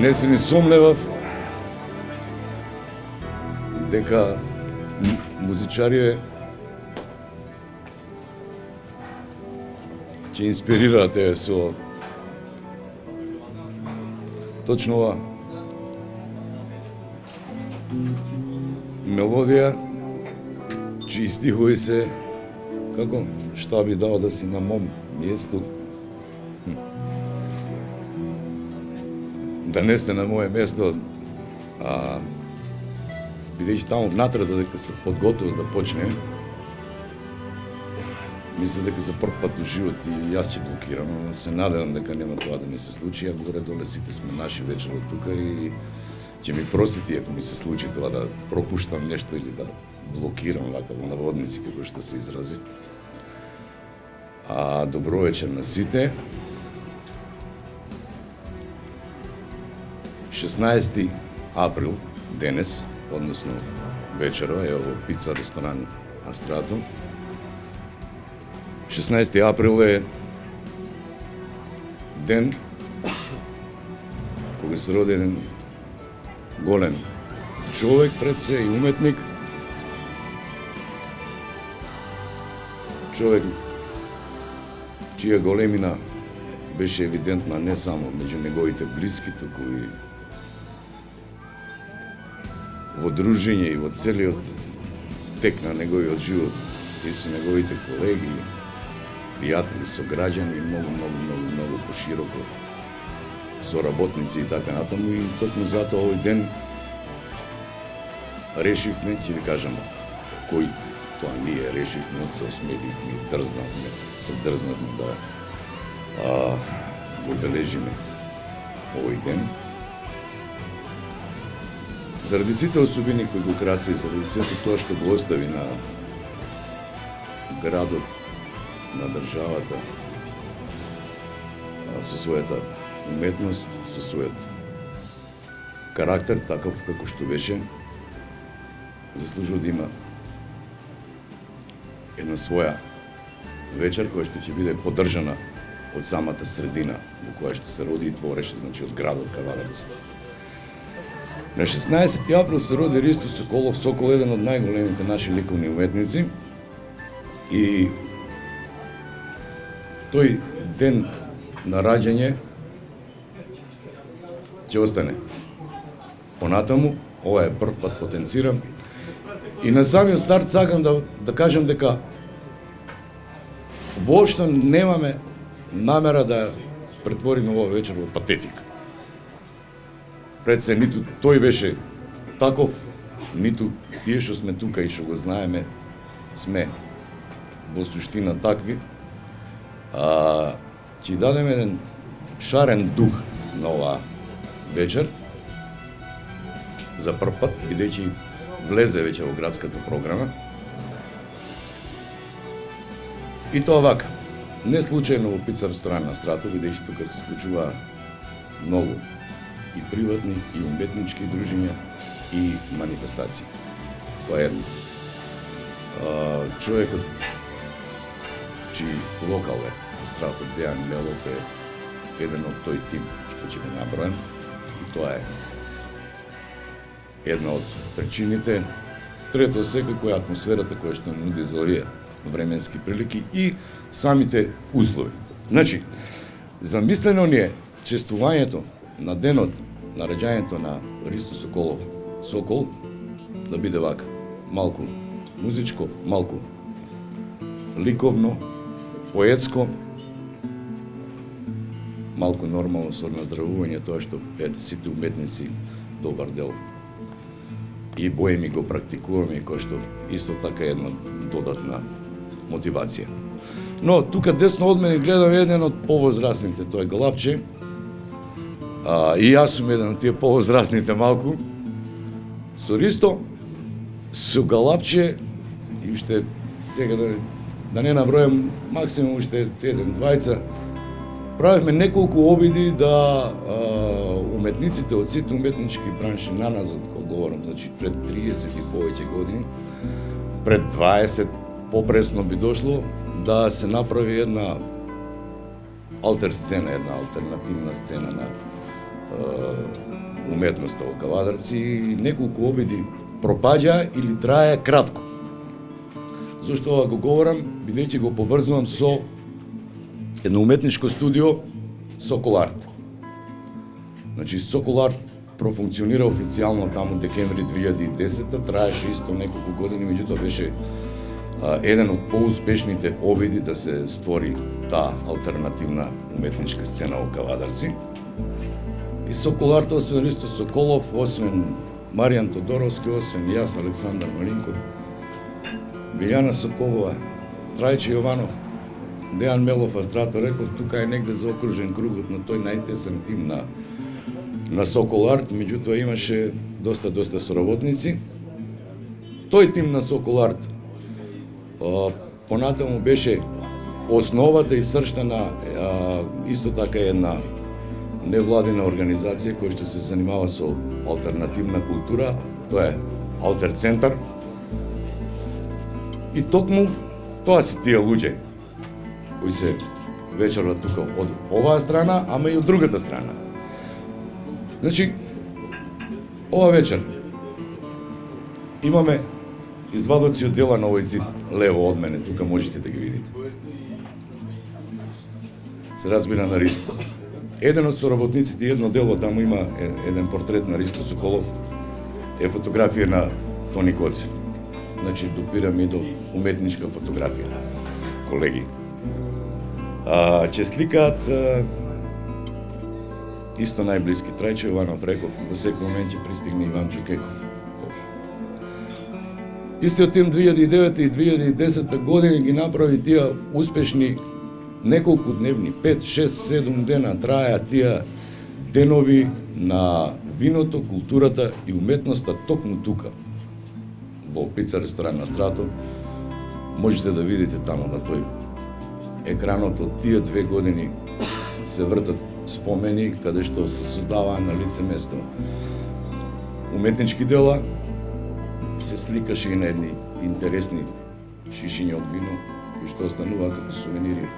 не се ни сомневав дека музичарите ќе инспирираат со точно ова мелодија, чии стихови се како што би дал да си на мом месту, да не сте на моје место, бидејќи таму внатре додека се подготвува да почне, мислам дека за прв пат во живот и јас ќе блокирам, но се надевам дека нема тоа да ми се случи, а горе-доле сите сме наши вечер од тука и ќе ми простите ако ми се случи тоа да пропуштам нешто или да блокирам вака во наводници како што се изрази. Добро вечер на сите. 16 април денес, односно вечера, е во пица ресторан Астрато. 16 април е ден кога се роди еден голем човек пред се и уметник. Човек чија големина беше евидентна не само меѓу неговите блиски, туку и во дружење и во целиот тек на неговиот живот и со неговите колеги, пријатели, сограѓани и многу пошироко соработници и така натаму. И токму затоа овој ден решивме, ќе ви кажам кој тоа ние решивме, се осмелихме и дрзнавме да го обележиме овој ден. Заради сите особини кои го краси, заради сето тоа што го остави на градот, на државата, со својата уметност, со својот карактер, таков како што беше, заслужува да има една своја вечер која што ќе биде поддржана од самата средина во која што се роди и твореше, значи од градот Кавадарци. На 16 април се роди Ристо Соколов, Сокол, еден од најголемите наши ликовни уметници, и тој ден на раѓање ќе остане понатаму. Ова е прв пат потенцирам. И на самиот старт сакам да кажам дека воопшто немаме намера да претвориме ова вечер во патетика. Пред се ниту тој беше таков, ниту тие што сме тука и што го знаеме сме во суштина такви. Ќе дадеме еден шарен дух на оваа вечер за прв пат, бидејќи влезе веќе во градската програма. И тоа вака, не случајно во пица ресторан Астрато, бидејќи тука се случува многу и приватни, и уметнички дружења, и манифестации. Тоа е човекот чиј локал е Астрато, Дејан Мелов, е еден од тој тим што ќе го набројам, и тоа е една од причините. Трето, секако е атмосферата која што нуди за овие временски прилики и самите услови. Значи, замислено ни е чествувањето на денот на раѓањето на Ристо Соколов, Сокол, да биде вака, малку музичко, малку ликовно, поетско, малку нормално со наздравување тоа што сите уметници добар дел и боеми го практикуваме, и кој што исто така е една додатна мотивација. Но тука десно од мене гледам еден од повозрасните, тој е Галапче, и јас сум еден од тие повозрасните малку, со Ристо, со Галапче, и уште сега да не набројам, максимум уште еден, двајца, правевме неколку обиди да уметниците од сите уметнички бранши наназад, кога говорам, значи пред 30 и повеќе години, пред 20 попресно би дошло да се направи една алтер сцена, една алтернативна сцена на уметноста во Кавадарци и неколку обиди пропаѓа или трае кратко. Зошто ова го говорам? Бидејќи го поврзувам со едно уметничко студио Сокол Арт. Значи Сокол Арт профункционира официјално таму декември 2010, траеше исто неколку години, меѓутоа беше еден од поуспешните обиди да се створи таа алтернативна уметничка сцена во Кавадарци. И Сокол Арт, освен Ристо Соколов, освен Маријан Тодоровски, освен јас, Александар Малинков, Билјана Соколова, Трајче Јованов, Дејан Мелов, Астрато реков, тука е негде заокружен кругот на тој најтесен тим на Сокол Арт, меѓутоа имаше доста соработници. Тој тим на Сокол Арт понатаму беше основата и сршта на исто така една невладина организација која што се занимава со алтернативна култура, тоа е Алтер Центар. И токму тоа се тие луѓе кои се вечерот тука од оваа страна, ама и од другата страна. Значи, ова вечер имаме извадоци од дела на овој зид, лево од мене, тука можете да ги видите. Се разбира на Ристо. Еден од соработниците, едно дело, таму има еден портрет на Ристо Соколов, е фотографија на Тони Коцев. Значи, допираме и до уметничка фотографија, колеги. Ќе сликаат исто најблиски Трајче Јованов реков, во секој момент ќе пристигне Иван Чукеков. Истиот тим 2009 и 2010 година ги направи тие успешни неколку дневни, 5, 6, 7 дена траја тие денови на виното, културата и уметноста токму тука, во пица ресторан на Страто. Можете да видите таму на тој екранот од тие 2 години се вртат спомени каде што се создаваа на лице место уметнички дела, се сликаше и на едни интересни шишиња од вино кои што остануваат како сувенири.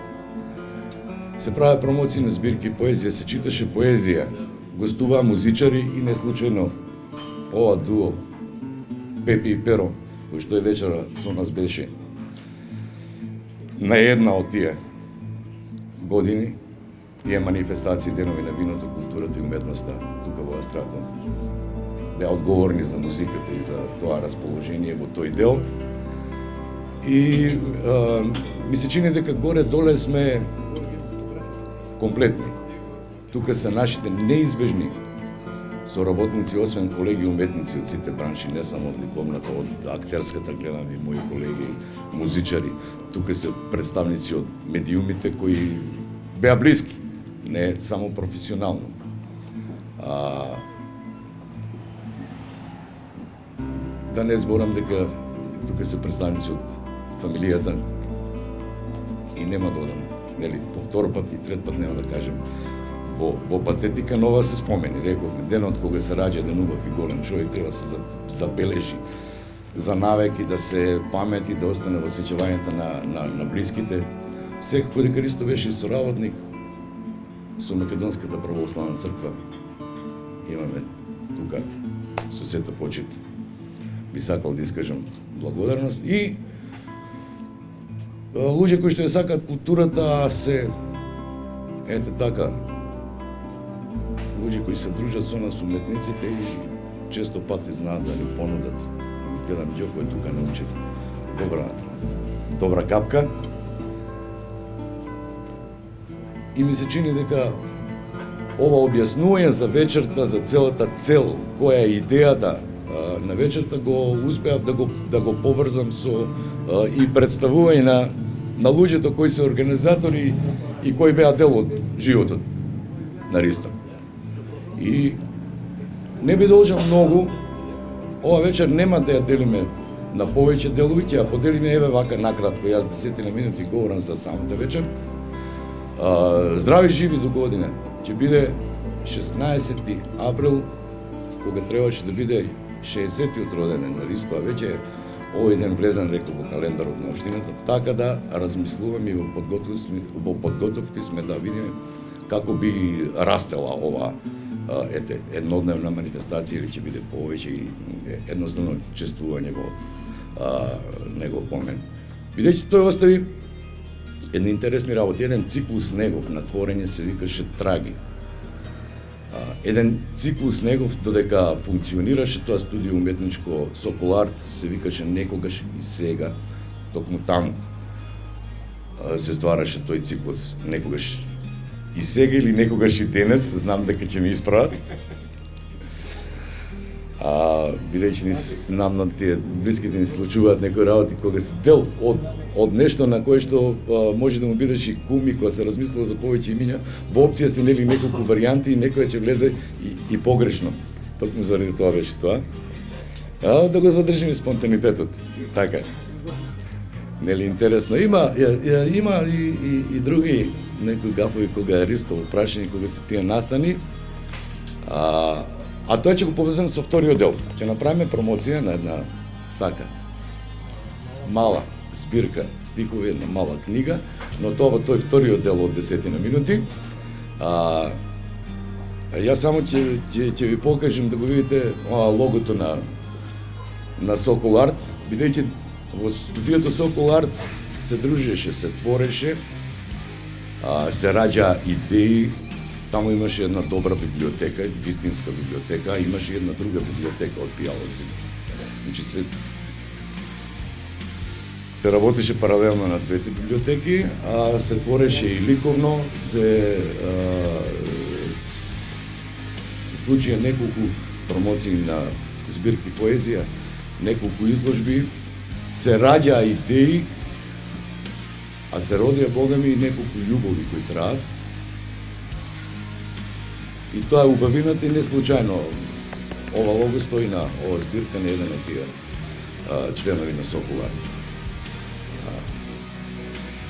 Се правеа промоции на збирки поезија, се читаше поезија, гостуваа музичари и не случајно ова дуо Пепи и Перо, кој што е вечера со нас беше на една од тие години, тие манифестации, денови на виното, културата и уметноста тука во Астрато. Беа одговорни за музиката и за тоа расположение во тој дел. И ми се чини дека горе-доле сме комплетни. Тука се нашите неизбежни соработници, освен колеги уметници од сите бранши, не само од ликовната, од актерската, гледам и мои колеги, музичари. Тука се представници од медиумите кои беа блиски, не само професионално. Да не зборам дека тука се представници од фамилијата и нема да одам, нели, по втор пат и трет пат нема да кажем во патетика, но ова се спомени. Рековме, денот кога се раѓа еден убав и голем човек треба се забележи за навеки, да се памети, да остане во сеќавањето на блиските. Секако дека Ристо беше соработник со Македонската православна црква. Имаме тука со сета почит. Би сакал да искажам благодарност и луѓе кои што ја сакаат културата се ете така луѓе кои се дружат со нас уметниците и често пати знаат да ни понудат. Гледам Ѓоко е тука научив добра капка. И ми се чини дека ова објаснување за вечерта, за целата цел, која е идејата на вечерта, го успеав да го поврзам со и представување на луѓето кои се организатори и кои беа дел од животот на Ристо. И не би должел многу, ова вечер нема да ја делиме на повеќе делови, ќе ја поделиме еве вака накратко, јас 10 минути говорам за самата вечер. Здрави живи до година, ќе биде 16 април, кога требаше да биде 60-тиот роденден на Ристо, а веќе овој ден влезен рекол во календарот на општината, така да размислуваме и во подготовки сме да видиме како би растела ова еднодневна манифестација или ќе биде повеќе и едноставно чествување во негов помен. Бидејќи тој остави едни интересни работи, еден циклус негов на творење се викаше Траги. Еден циклус негов додека функционираше тоа студио уметничко Сокол Арт се викаше Некогаш и сега, токму таму се ствараше тој циклус Некогаш и сега или Некогаш и денес, знам дека ќе ме исправат. Бидејќи ни знам на тие блиските ни случуваат некои работи кога се дел од нешто на кое што може да му бидеш и кум и кога се размислува за повеќе имиња, во опција се нели неколку варијанти и некоја ќе влезе и погрешно. Токму заради тоа беше тоа. Да го задржиме спонтанитетот. Така. Нели интересно. Има и други некои гафови кога Ристо прашање кога се тие настани. А тоа ќе го повеземе со вториот дел. Ќе направиме промоција на една така мала збирка стихови, една мала книга, но тоа во тој вториот дел од 10 минути. Јас само ќе ви покажам да го видите логото на Сокол Арт, бидејќи во студиото Сокол Арт се дружеше, се твореше, се раѓа идеи. Таму имаше една добра библиотека, вистинска библиотека, а имаше една друга библиотека од пијалоци. Значи се работеше паралелно на двете библиотеки, а се твореше и ликовно, се случија неколку промоции на збирки поезија, неколку изложби, се раѓа идеи, а се родија богами и неколку љубови кои траат. И тоа е убавината и не случајно ова лого стои на ова збирка на еден од тие членови на Сокол Арт.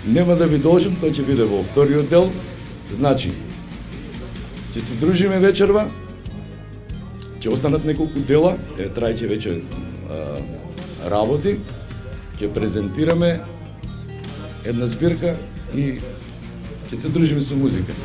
Нема да ви должам, тоа ќе биде во вториот дел. Значи, ќе се дружиме вечерва, ќе останат неколку дела, трајќи веќе работи, ќе презентираме една збирка и ќе се дружиме со музика.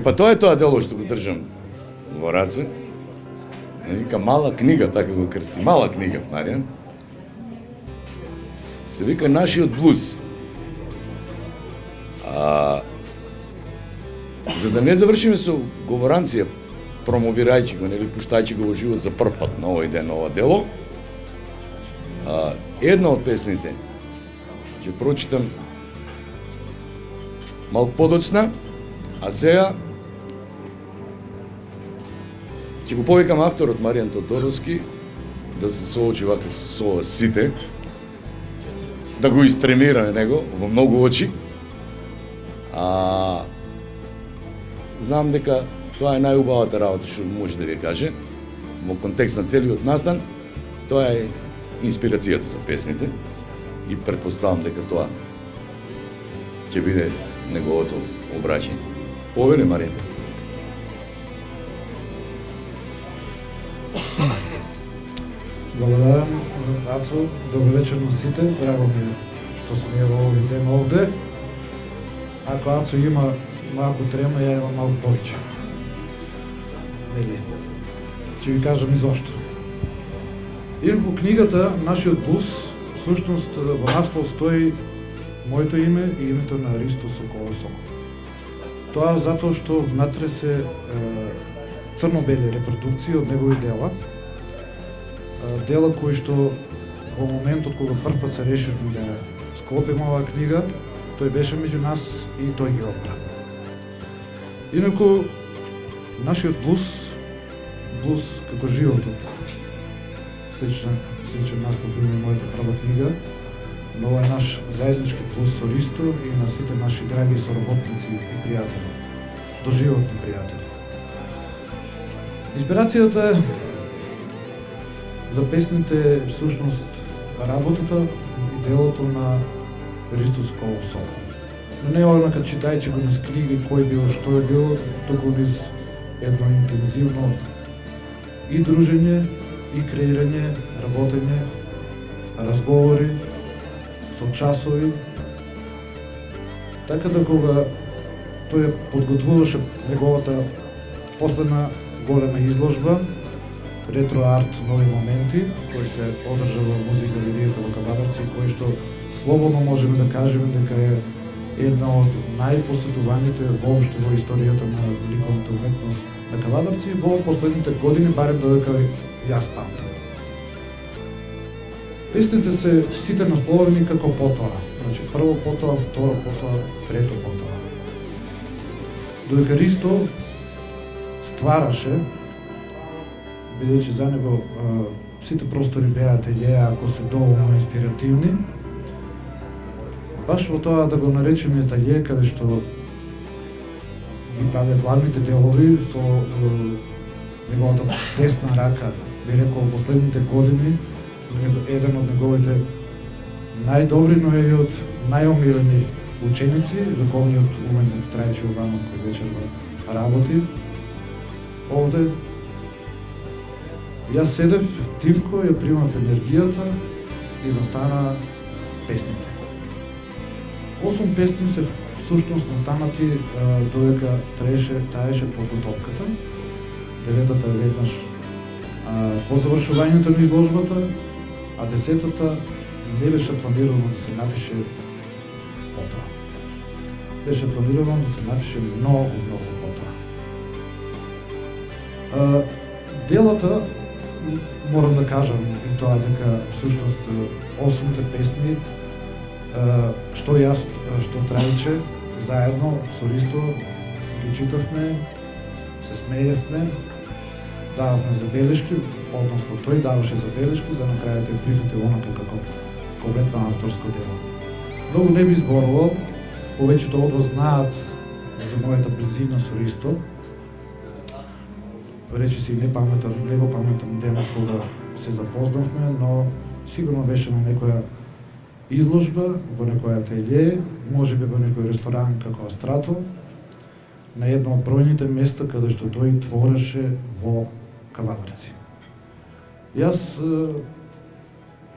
Па тоа е тоа дело што го држам во раце. Вика мала книга, така го крсти. Мала книга, Маријан. Се вика Нашиот блуз. За да не завршиме со говоранција, промовирајќи го, нели, пуштајќи го во живот за прв пат на овој ден, ова дело, една од песните ќе прочитам малку подоцна, а сега ќе го повикам авторот Маријан Тодоровски да се соочи вака со сите, да го истремира него во многу очи. Знам дека тоа е најубавата работа што може да ви каже во контекст на целиот настан. Тоа е инспирацијата за песните и претпоставам дека тоа ќе биде неговото обраќање. Повели, Марија. Благодарам, Ацо. Добро вечер на сите. Драго ми е што сме во овој ден овде. Ако Ацо има малку трема, ја имам малку повеќе. Нели? Ќе ви кажам и зошто. Во книгата Нашиот блуз, всушност во наслов стои моето име и името на Ристо Соколов Сокол. Тоа затоа што внатре се црно-бели репродукции од негови дела. Дела кои што во моментот кога прв пат се решивме да склопиме оваа книга, тој беше меѓу нас и тој ги одбра. Инаку, нашиот блуз како животот, сличен наслов има мојата прва книга, но ова е наш заеднички блуз со Ристо и на сите наши драги соработници и пријатели, доживотни пријатели. Инспирацијата за песните е всушност работата и делото на Ристо Соколов Сокол. Но не онака читајќи го низ книги кој бил, што е бил, туку низ едно интензивно и дружење, и креирање, работење, разговори, со часови. Така да кога тој подготвуваше неговата последна голема изложба, ретро арт нови моменти, кој се одржа во музик галеријата во Кавадарци, кој што слободно можеме да кажеме дека е една од најпосетуваните воопшто во историјата на ликовната уметност на Кавадарци во последните години, барем додека јас памтам. Песните се сите насловени како потоа, значи прво потоа, второ потоа, трето потоа. Додека Ристо ствараше, бидејќи за него сите простори беа ателјеа, ако се доволно инспиративни, баш во тоа да го наречеме ателје, каде што ги праве главните делови со неговата десна рака, би рекол последните години, еден од неговите најдобри, но и од најомилени ученици, вековниот уметник Трајчо Јованов, кој вечерва работи овде. Јас седев тивко, ја примав енергијата и настана песните. 8 песни се всушност настанати додека траеше подготовката. 9-та веднаш по завршувањето на изложбата, а 10-та не беше планирано да се напише потоа. Беше планирано да се напише многу потоа. Делата, морам да кажам и тоа дека всушност 8-те песни што јас, што Трајче, заедно со Ристо ги читавме, се смеевме, дававме забелешки, односно тој даваше забелешки, за на крајот ја прифати онака како комплетно авторско дело. Многу не би зборувал, повеќето од вас знаат за мојата близина со Ристо. Речи си не го паметам денот кога се запознавме, но сигурно беше на некоја изложба, во некоја ателје, можеби во некој ресторан како Астрато, на едно од бројните места каде што тој твореше во Кавадарци. Јас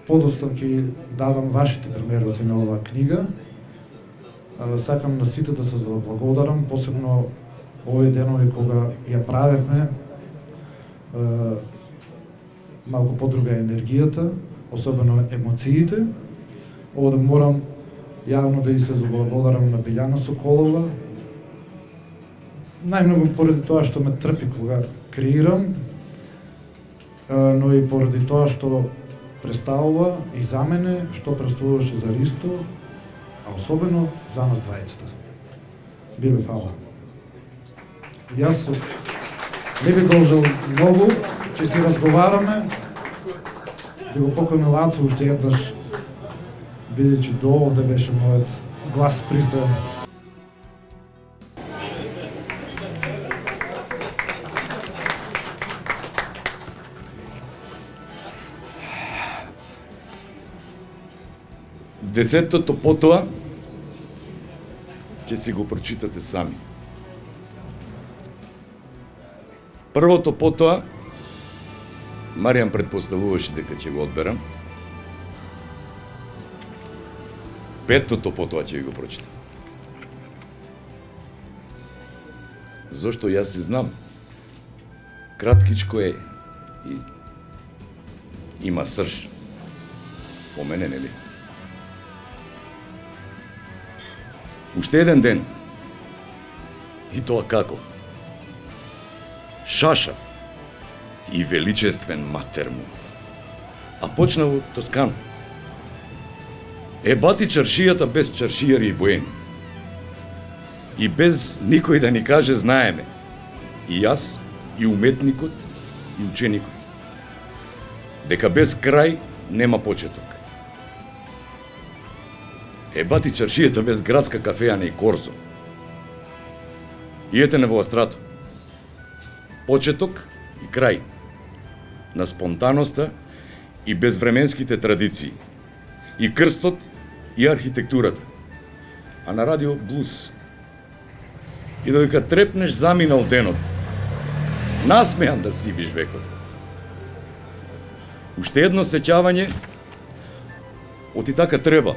подоста ќе дадам вашите примероци на оваа книга. Сакам на сите да се заблагодарам, посебно овој денови кога ја правевме, малку подруга енергијата, особено емоциите. Овде морам јавно да и се заблагодарам на Билјана Соколова, најмногу поради тоа што ме трпи кога креирам, но и поради тоа што представува и за мене, што представуваше за Ристо, а особено за нас двајцата. Биле фала. Јас не би должел многу, ќе си разговараме, да го поканил Ацо уште еднаш, бидејќи до овде беше мојот глас пристоен. Десетото потоа ќе си го прочитате сами. Првото потоа, Маријан предпоставуваше дека ќе го одберам. Петото потоа ќе ви го прочитам. Зошто јас си знам. Краткичко е и има срж. По мене, нели? Уште еден ден. И тоа како? Шашав и величествен матер му. А почна во Тоскан. Бати чаршијата без чаршијари и боени. И без никој да ни каже знаеме. И јас, и уметникот, и ученикот. Дека без крај нема почеток. Бати чаршијата без градска кафејана и корзо. И ете не во астрато. Почеток и крај на спонтаноста и безвременските традиции. И крстот и архитектурата. А на радио блуз. И додека трепнеш заминал денот, насмеан да сибиш векот. Уште едно сеќавање, оти така треба.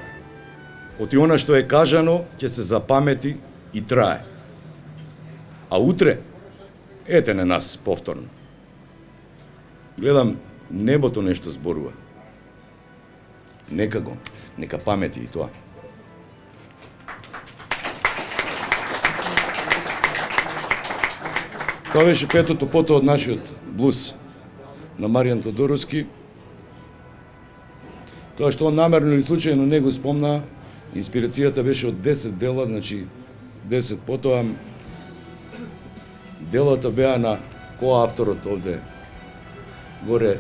Оти она што е кажано, ќе се запамети и трае. А утре, ете на нас повторно. Гледам, небото нешто зборува. Нека го, нека памети и тоа. Тоа беше петото потоа од нашиот блуз на Маријан Тодоровски. Тоа што он намерно или случајно не го спомна, инспирацијата беше од 10 дела, значи 10 потоа. Делата беа на коавторот овде, горе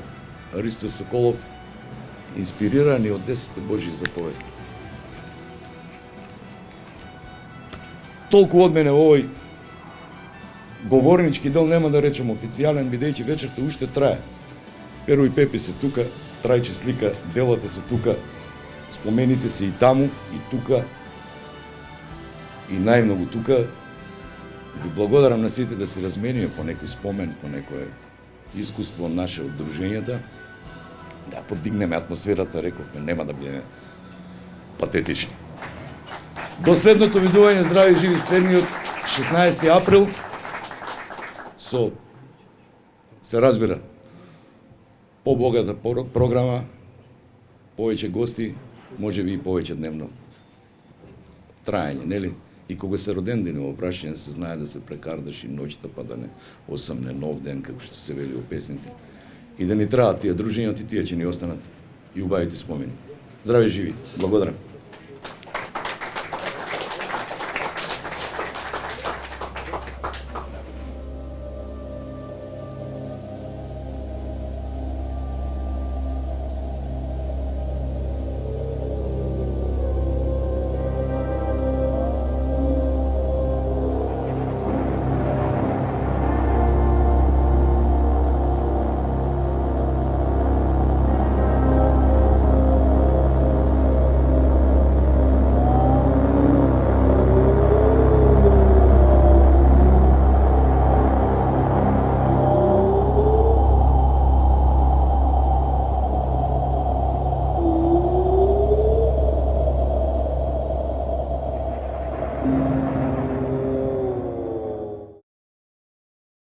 Ристо Соколов, инспирирани од 10 Божји заповеди. Толку од мене овој говорнички дел, нема да речем официјален, бидејќи вечерта уште трае. Перо и Пепи се тука, Трајче слика, делата се тука, спомените се и таму, и тука, и најмногу тука. Ви благодарам на сите да се размениме по некој спомен, по некое искуство наше од дружењата. Да подигнеме атмосферата, рековме, нема да бидеме патетични. До следното видување, здрави и живи, следниот 16 април, со, се разбира, побогата програма, повеќе гости, може би и повеќе дневно траење, нели? И кога се роден ден во прашање, се знае да се прекардаш и ноќта, па да не осамне нов ден, како што се вели во песните. И да ни траат тие дружења, и тие ќе ни останат и убавите спомени. Здрави живи, благодарам.